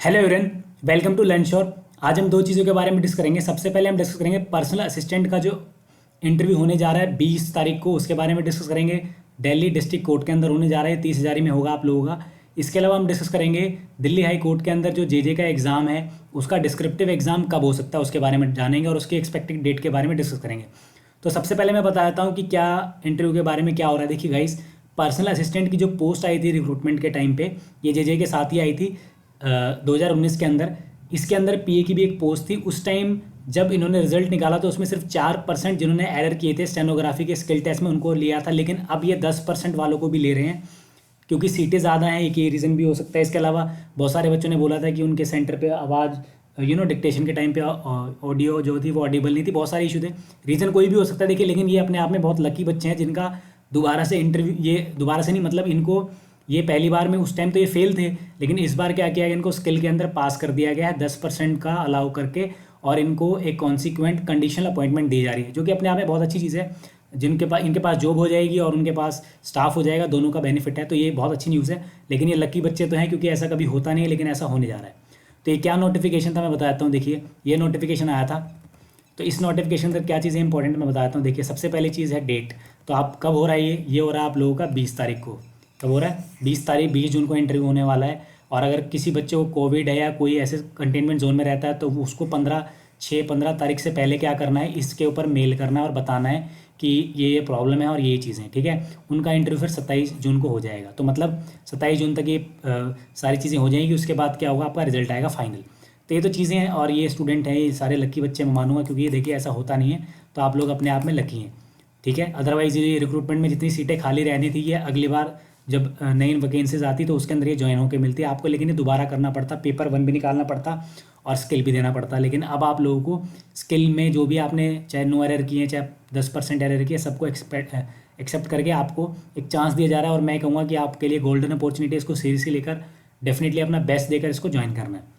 Hello everyone, welcome to lunch shore. आज हम दो चीज़ों के बारे में डिस्कस करेंगे। सबसे पहले हम डिस्कस करेंगे पर्सनल असिस्टेंट का जो इंटरव्यू होने जा रहा है 20 तारीख को, उसके बारे में डिस्कस करेंगे। दिल्ली डिस्ट्रिक्ट कोर्ट के अंदर होने जा रहा है, 30,000 में होगा आप लोगों का। इसके अलावा हम डिस्कस करेंगे दिल्ली हाई कोर्ट के अंदर जो जे का एग्ज़ाम है, उसका डिस्क्रिप्टिव एग्ज़ाम कब हो सकता है उसके बारे में जानेंगे और उसकी एक्सपेक्टेड डेट के बारे में डिस्कस करेंगे। तो सबसे पहले मैं बता देता हूँ कि क्या इंटरव्यू के बारे में क्या हो रहा है। देखिए गाइस, पर्सनल असिस्टेंट की जो पोस्ट आई थी रिक्रूटमेंट के टाइम पे, ये जे के साथ ही आई थी 2019 के अंदर। इसके अंदर पीए की भी एक पोस्ट थी। उस टाइम जब इन्होंने रिजल्ट निकाला तो उसमें सिर्फ 4% जिन्होंने एरर किए थे स्टेनोग्राफी के स्किल टेस्ट में उनको लिया था, लेकिन अब ये 10% वालों को भी ले रहे हैं क्योंकि सीटें ज़्यादा हैं। एक ये रीज़न भी हो सकता है। इसके अलावा बहुत सारे बच्चों ने बोला था कि उनके सेंटर पे आवाज़ डिक्टेशन के टाइम पे ऑडियो जो थी वो ऑडिबल नहीं थी। बहुत सारे इशू थे, रीज़न कोई भी हो सकता है। देखिए, लेकिन ये अपने आप में बहुत लकी बच्चे हैं जिनका दोबारा से इंटरव्यू, ये दोबारा से नहीं मतलब इनको ये पहली बार में, उस टाइम तो ये फेल थे, लेकिन इस बार क्या किया गया, इनको स्किल के अंदर पास कर दिया गया है 10% का अलाउ करके, और इनको एक कॉन्सिक्वेंट कंडीशनल अपॉइंटमेंट दी जा रही है, जो कि अपने आप में बहुत अच्छी चीज़ है। जिनके पास इनके पास जॉब हो जाएगी और उनके पास स्टाफ हो जाएगा, दोनों का बेनिफिट है, तो ये बहुत अच्छी न्यूज़ है। लेकिन ये लकी बच्चे तो हैं क्योंकि ऐसा कभी होता नहीं है, लेकिन ऐसा होने जा रहा है। तो ये क्या नोटिफिकेशन था मैं बताता हूँ। देखिए, ये नोटिफिकेशन आया था। तो इस नोटिफिकेशन पर क्या चीज़ें इंपॉर्टेंट मैं बताता हूँ। देखिए, सबसे पहली चीज़ है डेट। तो आप कब हो रहा है ये हो रहा है आप लोगों का 20 तारीख को। कब हो रहा है? 20 तारीख, 20 जून को इंटरव्यू होने वाला है। और अगर किसी बच्चे को कोविड है या कोई ऐसे कंटेनमेंट जोन में रहता है तो उसको 15 तारीख से पहले क्या करना है, इसके ऊपर मेल करना है और बताना है कि ये प्रॉब्लम है और ये चीज़ें, ठीक है। उनका इंटरव्यू फिर 27 जून को हो जाएगा। तो मतलब 27 जून तक ये सारी चीज़ें हो जाएंगी। उसके बाद क्या होगा, आपका रिजल्ट आएगा फाइनल। तो ये तो चीज़ें हैं, और ये स्टूडेंट हैं, ये सारे लकी बच्चे मैं मानूंगा, क्योंकि ये देखिए ऐसा होता नहीं है। तो आप लोग अपने आप में लकी हैं, ठीक है। अदरवाइज़ ये रिक्रूटमेंट में जितनी सीटें खाली रहनी थी, ये अगली बार जब नई वैकेंसीज आती तो उसके अंदर ये ज्वाइन होकर मिलती है आपको, लेकिन ये दोबारा करना पड़ता, पेपर 1 भी निकालना पड़ता और स्किल भी देना पड़ता। लेकिन अब आप लोगों को स्किल में जो भी आपने चाहे नो एरर किए, चाहे 10% एरर किए, सबको एक्सेप्ट करके आपको एक चांस दिया जा रहा है। और मैं कहूँगा कि आपके लिए गोल्डन अपॉर्चुनिटी, इसको सीरियसली लेकर डेफिनेटली अपना बेस्ट देकर इसको ज्वाइन करना है।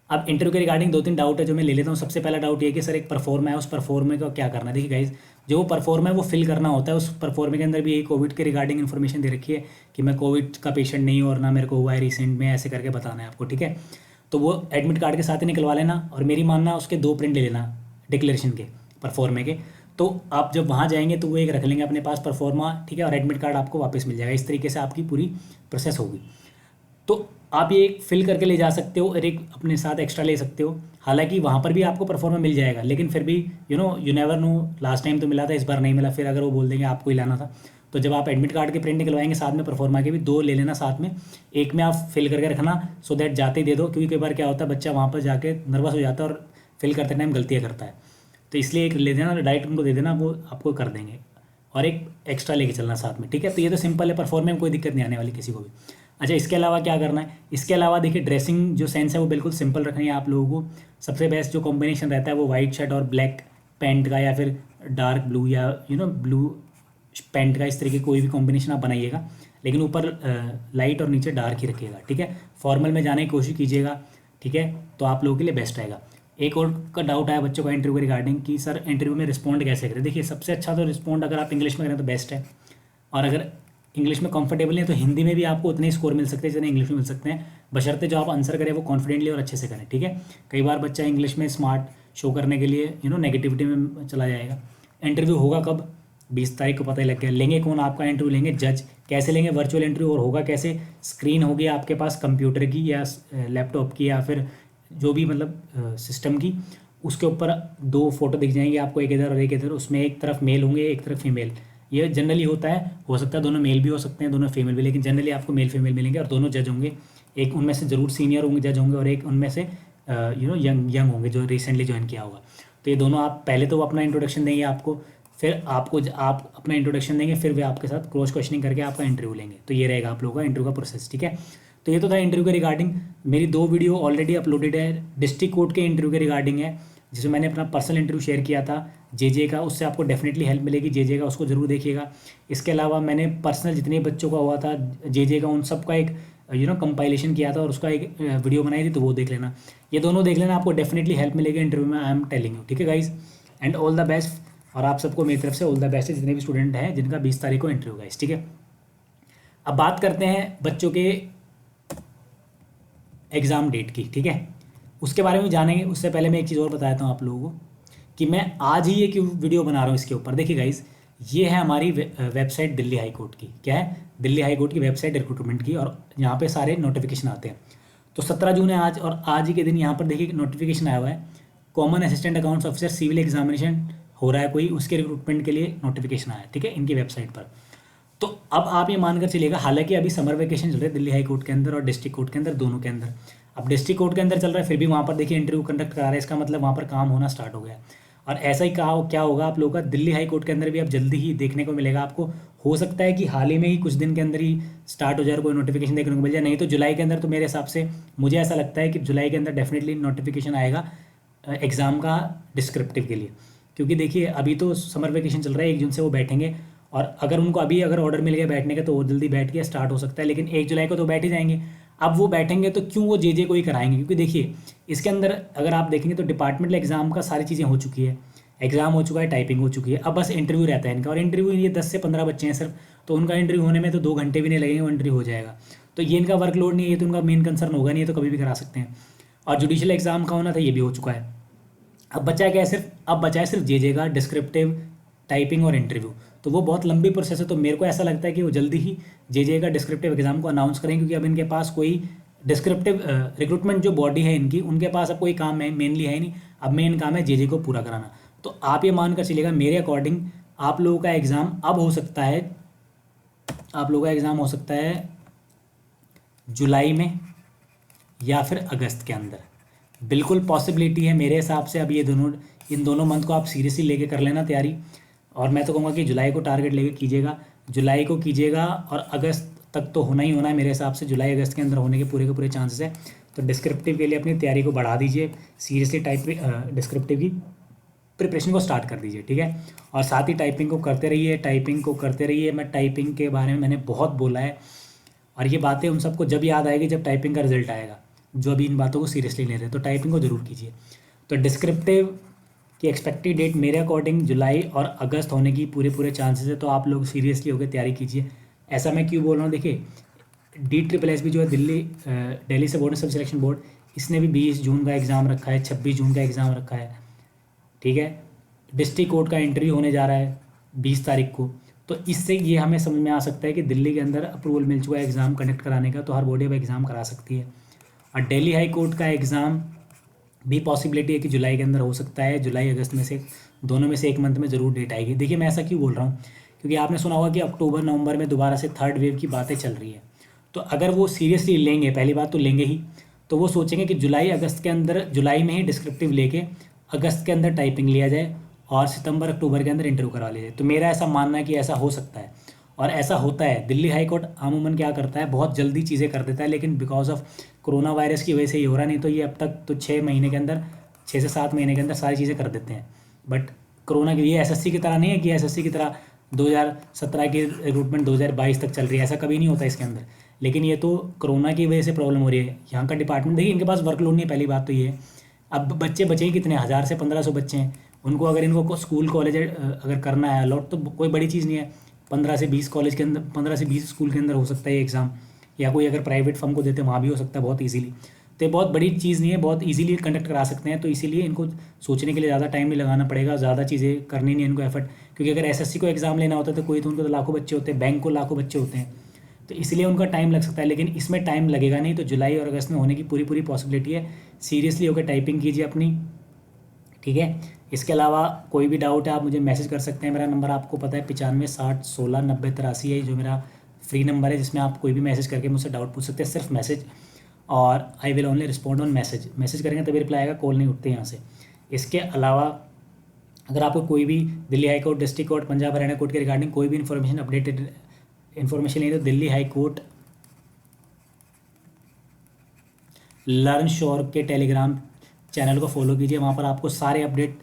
अब इंटरव्यू के रिगार्डिंग 2-3 डाउट है जो मैं ले लेता हूँ। सबसे पहला डाउट ये कि सर एक परफॉर्म है, उस परफॉर्मे को क्या करना है। देखिए गाइज, जो वो परफॉर्म है वो फिल करना होता है। उस परफॉर्मे के अंदर भी यही कोविड के रिगार्डिंग इन्फॉर्मेशन दे रखी है कि मैं कोविड का पेशेंट नहीं हूँ और ना मेरे को हुआ है रिसेंट में, ऐसे करके बताना है आपको, ठीक है। तो वो एडमिट कार्ड के साथ ही निकलवा लेना, और मेरी मानना उसके 2 प्रिंट ले लेना डिक्लेरेशन के, परफॉर्मे के। तो आप जब वहाँ जाएंगे तो वो एक रख लेंगे अपने पास परफॉर्मा, ठीक है, और एडमिट कार्ड आपको वापस मिल जाएगा। इस तरीके से आपकी पूरी प्रोसेस होगी। तो आप ये फिल करके ले जा सकते हो और एक अपने साथ एक्स्ट्रा ले सकते हो। हालांकि वहाँ पर भी आपको परफॉर्मा मिल जाएगा, लेकिन फिर भी you never know. Last time तो मिला था, इस बार नहीं मिला, फिर अगर वो बोल देंगे आपको ही लाना था। तो जब आप एडमिट कार्ड के प्रिंट निकलवाएंगे साथ में परफॉर्मा के भी 2 ले लेना साथ में। एक में आप फिल करके रखना, सो दैट जाते ही दे दो, क्योंकि कई बार क्या होता है बच्चा वहाँ पर जाके नर्वस हो जाता है और फिल करते टाइम गलतियाँ करता है। तो इसलिए एक ले देना, डायरेक्ट उनको दे देना, वो आपको कर देंगे। और एक एक्स्ट्रा लेके चलना साथ में, ठीक है। तो ये तो सिंपल है, परफॉर्मे में कोई दिक्कत नहीं आने वाली किसी को भी। अच्छा, इसके अलावा क्या करना है? इसके अलावा देखिए, ड्रेसिंग जो सेंस है वो बिल्कुल सिंपल रखनी है आप लोगों को। सबसे बेस्ट जो कॉम्बिनेशन रहता है वो वाइट शर्ट और ब्लैक पैंट का, या फिर डार्क ब्लू या ब्लू पैंट का, इस तरीके कोई भी कॉम्बिनेशन आप बनाइएगा। लेकिन ऊपर लाइट और नीचे डार्क ही रखिएगा, ठीक है। फॉर्मल में जाने की कोशिश कीजिएगा, ठीक है। तो आप लोगों के लिए बेस्ट रहेगा। एक और का डाउट आया बच्चों का इंटरव्यू के रिगार्डिंग कि सर इंटरव्यू में रिस्पॉन्ड कैसे करें। देखिए, सबसे अच्छा तो रिस्पॉन्ड अगर आप इंग्लिश में करें तो बेस्ट है, और अगर इंग्लिश में कंफर्टेबल नहीं है तो हिंदी में भी आपको उतने ही स्कोर मिल सकते हैं जितने इंग्लिश में मिल सकते हैं, बशर्ते जो आप आंसर करें वो कॉन्फिडेंटली और अच्छे से करें, ठीक है। कई बार बच्चा इंग्लिश में स्मार्ट शो करने के लिए नेगेटिविटी में चला जाएगा। इंटरव्यू होगा कब? 20 तारीख को पता ही लग गया। लेंगे कौन आपका इंटरव्यू? लेंगे जज। कैसे लेंगे? Virtual interview. और होगा कैसे? स्क्रीन होगी आपके पास कंप्यूटर की या लैपटॉप की या फिर जो भी मतलब सिस्टम की, उसके ऊपर 2 फोटो दिख जाएंगे आपको, एक इधर और एक इधर। उसमें एक तरफ मेल होंगे, एक तरफ फीमेल। ये जनरली होता है, हो सकता है दोनों मेल भी हो सकते हैं, दोनों फीमेल भी, लेकिन जनरली आपको मेल फीमेल मिलेंगे और दोनों जज होंगे। एक उनमें से ज़रूर सीनियर होंगे, जज होंगे, और एक उनमें से यंग होंगे जो रिसेंटली ज्वाइन किया होगा। तो ये दोनों, आप पहले तो वो अपना इंट्रोडक्शन देंगे आपको, फिर आप अपना इंट्रोडक्शन देंगे, फिर वे आपके साथ क्रॉस क्वेश्चनिंग करके आपका इंटरव्यू लेंगे। तो ये रहेगा आप लोगों का इंटरव्यू का प्रोसेस, ठीक है। तो ये तो था इंटरव्यू के रिगार्डिंग। मेरी 2 वीडियो ऑलरेडी अपलोडेड है, डिस्ट्रिक्ट कोर्ट के इंटरव्यू के रिगार्डिंग है, जिसमें मैंने अपना पर्सनल इंटरव्यू शेयर किया था जे का। उससे आपको डेफिनेटली हेल्प मिलेगी जे का, उसको ज़रूर देखिएगा। इसके अलावा मैंने पर्सनल जितने बच्चों का हुआ था जे का, उन सब का एक कंपाइलेशन किया था और उसका एक वीडियो बनाई थी, तो वो देख लेना। ये दोनों देख लेना, आपको डेफिनेटली हेल्प मिलेगी इंटरव्यू में, आई एम टेलिंग यू, ठीक है guys. And all the best. और आप सबको मेरी तरफ से ऑल द बेस्ट है, जितने भी स्टूडेंट हैं जिनका 20 तारीख को इंटरव्यू गाइज, ठीक है। अब बात करते हैं बच्चों के एग्ज़ाम डेट की, ठीक है, उसके बारे में जानेंगे। उससे पहले मैं एक चीज़ और बताता हूँ आप लोगों को कि मैं आज ही एक वीडियो बना रहा हूँ इसके ऊपर। देखिए गाइस, ये है हमारी वेबसाइट दिल्ली हाई कोर्ट की। क्या है? दिल्ली हाई कोर्ट की वेबसाइट रिक्रूटमेंट की, और यहाँ पे सारे नोटिफिकेशन आते हैं। तो 17 जून है आज, और आज ही के दिन यहाँ पर देखिए नोटिफिकेशन आया हुआ है, common assistant accounts officer civil examination हो रहा है कोई, उसके रिक्रूटमेंट के लिए नोटिफिकेशन आया है, ठीक है, इनकी वेबसाइट पर। तो अब आप ये मानकर चलिएगा, हालांकि अभी समर वेकेशन चल रहे हैं दिल्ली हाई कोर्ट के अंदर और डिस्ट्रिक्ट कोर्ट के अंदर, दोनों के अंदर। अब डिस्ट्रिक्ट कोर्ट के अंदर चल रहा है, फिर भी वहाँ पर देखिए इंटरव्यू कंडक्ट करा रहे हैं, इसका मतलब वहाँ पर काम होना स्टार्ट हो गया है। और ऐसा ही कहा क्या होगा आप लोगों का दिल्ली हाई कोर्ट के अंदर भी अब जल्दी ही देखने को मिलेगा आपको। हो सकता है कि हाल ही में ही कुछ दिन के अंदर ही स्टार्ट हो जाए, कोई नोटिफिकेशन देखने को मिल जाए, नहीं तो जुलाई के अंदर। तो मेरे हिसाब से मुझे ऐसा लगता है कि जुलाई के अंदर डेफिनेटली नोटिफिकेशन आएगा एग्ज़ाम का डिस्क्रिप्टिव के लिए। क्योंकि देखिए अभी तो समर वेकेशन चल रहा है, 1 जून से वो बैठेंगे, और अगर उनको अभी अगर ऑर्डर मिल गया बैठने का तो वो जल्दी बैठ के स्टार्ट हो सकता है, लेकिन 1 जुलाई को तो बैठ ही जाएंगे। अब वो बैठेंगे तो क्यों वो जे को ही कराएंगे? क्योंकि देखिए इसके अंदर अगर आप देखेंगे तो डिपार्टमेंटल एग्जाम का सारी चीज़ें हो चुकी है, एग्ज़ाम हो चुका है, टाइपिंग हो चुकी है, अब बस इंटरव्यू रहता है इनका। और इंटरव्यू ये 10 से 15 बच्चे हैं सिर्फ, तो उनका इंटरव्यू होने में तो 2 घंटे भी नहीं लगेंगे, वो इंटरव्यू हो जाएगा। तो ये इनका वर्कलोड नहीं है, ये तो उनका मेन कंसर्न होगा नहीं, ये तो कभी भी करा सकते हैं। और जुडिशियल एग्जाम का होना था, ये भी हो चुका है। अब बचा है क्या? अब बचा है सिर्फ जे का डिस्क्रिप्टिव, टाइपिंग और इंटरव्यू। तो वो बहुत लंबी प्रोसेस है, तो मेरे को ऐसा लगता है कि वो जल्दी ही जे का डिस्क्रिप्टिव एग्जाम को अनाउंस करेंगे, क्योंकि अब इनके पास कोई डिस्क्रिप्टिव रिक्रूटमेंट जो बॉडी है इनकी, उनके पास अब कोई काम है मेनली है नहीं। अब मेन काम है जे को पूरा कराना। तो आप ये मानकर चलिएगा, मेरे अकॉर्डिंग आप लोगों का एग्ज़ाम अब हो सकता है, आप लोगों का एग्ज़ाम हो सकता है जुलाई में या फिर अगस्त के अंदर, बिल्कुल पॉसिबिलिटी है मेरे हिसाब से। अब ये इन दोनों मंथ को आप सीरियसली लेके कर लेना तैयारी, और मैं तो कहूँगा कि जुलाई को टारगेट लेके कीजिएगा, जुलाई को कीजिएगा, और अगस्त तक तो होना ही होना है मेरे हिसाब से। जुलाई अगस्त के अंदर होने के पूरे चांसेस है। तो डिस्क्रिप्टिव के लिए अपनी तैयारी को बढ़ा दीजिए, सीरियसली डिस्क्रिप्टिव की प्रिपरेशन को स्टार्ट कर दीजिए, ठीक है। और साथ ही टाइपिंग को करते रहिए, टाइपिंग को करते रहिए। मैं टाइपिंग के बारे में मैंने बहुत बोला है, और ये बातें उन सबको जब याद आएगी जब टाइपिंग का रिजल्ट आएगा, जो अभी इन बातों को सीरियसली ले रहे हैं। तो टाइपिंग को जरूर कीजिए। तो डिस्क्रिप्टिव की एक्सपेक्टेड डेट मेरे अकॉर्डिंग जुलाई और अगस्त होने की पूरे चांसेस है। तो आप लोग सीरियसली होकर तैयारी कीजिए। ऐसा मैं क्यों बोल रहा हूँ? देखिए DSSS जो है दिल्ली से बोर्ड सब सिलेक्शन बोर्ड, इसने भी 20 जून का एग्ज़ाम रखा है, 26 जून का एग्ज़ाम रखा है, ठीक है। डिस्ट्रिक्ट कोर्ट का इंटरव्यू होने जा रहा है 20 तारीख को। तो इससे ये हमें समझ में आ सकता है कि दिल्ली के अंदर अप्रूवल मिल चुका है एग्ज़ाम कंडक्ट कराने का, तो हर बॉडी अब एग्ज़ाम करा सकती है। और दिल्ली हाई कोर्ट का एग्ज़ाम भी पॉसिबिलिटी है कि जुलाई के अंदर हो सकता है, जुलाई अगस्त में से दोनों में से एक मंथ में ज़रूर डेट आएगी। देखिए मैं ऐसा क्यों बोल रहा हूँ, क्योंकि आपने सुना होगा कि अक्टूबर नवंबर में दोबारा से थर्ड वेव की बातें चल रही है। तो अगर वो सीरियसली लेंगे, पहली बात तो लेंगे ही, तो वो सोचेंगे कि जुलाई अगस्त के अंदर, जुलाई में ही डिस्क्रिप्टिव लेके अगस्त के अंदर टाइपिंग लिया जाए, और सितंबर अक्टूबर के अंदर इंटरव्यू करवा लिया जाए। तो मेरा ऐसा मानना है कि ऐसा हो सकता है, और ऐसा होता है। दिल्ली हाई कोर्ट अमूमन क्या करता है, बहुत जल्दी चीज़ें कर देता है, लेकिन बिकॉज ऑफ कोरोना वायरस की वजह से ये हो रहा, नहीं तो ये अब तक तो 6 महीने के अंदर, 6 से 7 महीने के अंदर सारी चीज़ें कर देते हैं। बट कोरोना की, ये एसएससी की तरह नहीं है कि एसएससी की तरह 2017 की रिक्रूटमेंट 2022 तक चल रही है, ऐसा कभी नहीं होता इसके अंदर। लेकिन ये तो कोरोना की वजह से प्रॉब्लम हो रही है। यहाँ का डिपार्टमेंट देखिए, इनके पास वर्कलोड नहीं है, पहली बात तो ये है। अब बच्चे बचे ही कितने, 1000 से 1500 बच्चे हैं। उनको अगर इनको स्कूल कॉलेज अगर करना है अलॉट, तो कोई बड़ी चीज़ नहीं है। 15 से 20 कॉलेज के अंदर, 15 से 20 स्कूल के अंदर हो सकता है ये एग्ज़ाम, या कोई अगर प्राइवेट फर्म को देते हैं वहाँ भी हो सकता है बहुत ईजीली। तो ये बहुत बड़ी चीज़ नहीं है, बहुत ईजीली कंडक्ट करा सकते हैं। तो इसीलिए इनको सोचने के लिए ज़्यादा टाइम नहीं लगाना पड़ेगा, ज़्यादा चीज़ें करनी नहीं इनको एफर्ट। क्योंकि अगर एसएससी को एग्ज़ाम लेना होता है तो कोई, तो उनको तो लाखों बच्चे होते हैं, बैंक को लाखों बच्चे होते हैं, तो इसलिए उनका टाइम लग सकता है। लेकिन इसमें टाइम लगेगा नहीं, तो जुलाई और अगस्त में होने की पूरी पॉसिबिलिटी है। सीरियसली होकर टाइपिंग कीजिए अपनी, ठीक है। इसके अलावा कोई भी डाउट है आप मुझे मैसेज कर सकते हैं। मेरा नंबर आपको पता है 95 60 16 90 83 है, जो मेरा फ्री नंबर है, जिसमें आप कोई भी मैसेज करके मुझसे डाउट पूछ सकते हैं, सिर्फ मैसेज। और I will only respond on message करेंगे तभी रिप्लाई आएगा, कॉल नहीं उठते यहाँ से। इसके अलावा अगर आपको कोई भी Delhi high court, district court, Punjab Haryana court के रिगार्डिंग कोई भी इन्फॉर्मेशन, अपडेटेड इन्फॉर्मेशन नहीं, तो Delhi high court learn sure के टेलीग्राम चैनल को फॉलो कीजिए। वहाँ पर आपको सारे अपडेट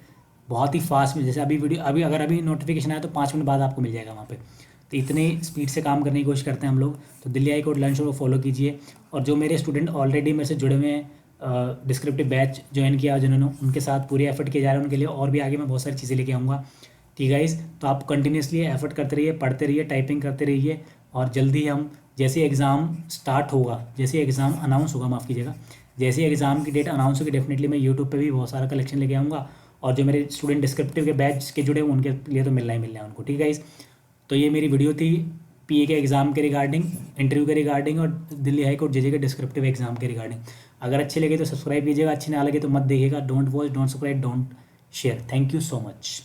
बहुत ही फास्ट मिल, जैसे अभी वीडियो अभी नोटिफिकेशन आया तो 5 मिनट बाद आपको मिल जाएगा वहाँ पे। तो इतनी स्पीड से काम करने की कोशिश करते हैं हम लोग। तो Delhi high court learn sure को फॉलो कीजिए। और जो मेरे स्टूडेंट ऑलरेडी मेरे से जुड़े हुए हैं, डिस्क्रिप्टिव बैच ज्वाइन किया जिन्होंने, उनके साथ पूरी एफर्ट किए जा रहे हैं उनके लिए, और भी आगे मैं बहुत सारी चीज़ें लेके आऊँगा, ठीक है गाइस। तो आप कंटिन्यूसली एफर्ट करते रहिए, पढ़ते रहिए, टाइपिंग करते रहिए, और जल्दी हम जैसे एग्ज़ाम स्टार्ट होगा, जैसे एग्ज़ाम अनाउंस होगा, माफ़ कीजिएगा, जैसे एग्ज़ाम की डेट अनाउंस होगी, डेफिनेटली मैं यूट्यूब पे भी बहुत सारा कलेक्शन लेके आऊँगा। और जो मेरे स्टूडेंट डिस्क्रिप्टिव के बैच के जुड़े हैं उनके लिए तो मिलना ही उनको, ठीक है गाइस। तो ये मेरी वीडियो थी पीए के एग्ज़ाम के रिगार्डिंग, इंटरव्यू के रिगार्डिंग और दिल्ली हाई कोर्ट जेजे के डिस्क्रिप्टिव एग्ज़ाम के रिगार्डिंग। अगर अच्छे लगे तो सब्सक्राइब कीजिएगा, अच्छे ना लगे तो मत देखिएगा। Don't watch, don't subscribe, don't share. Thank you so much.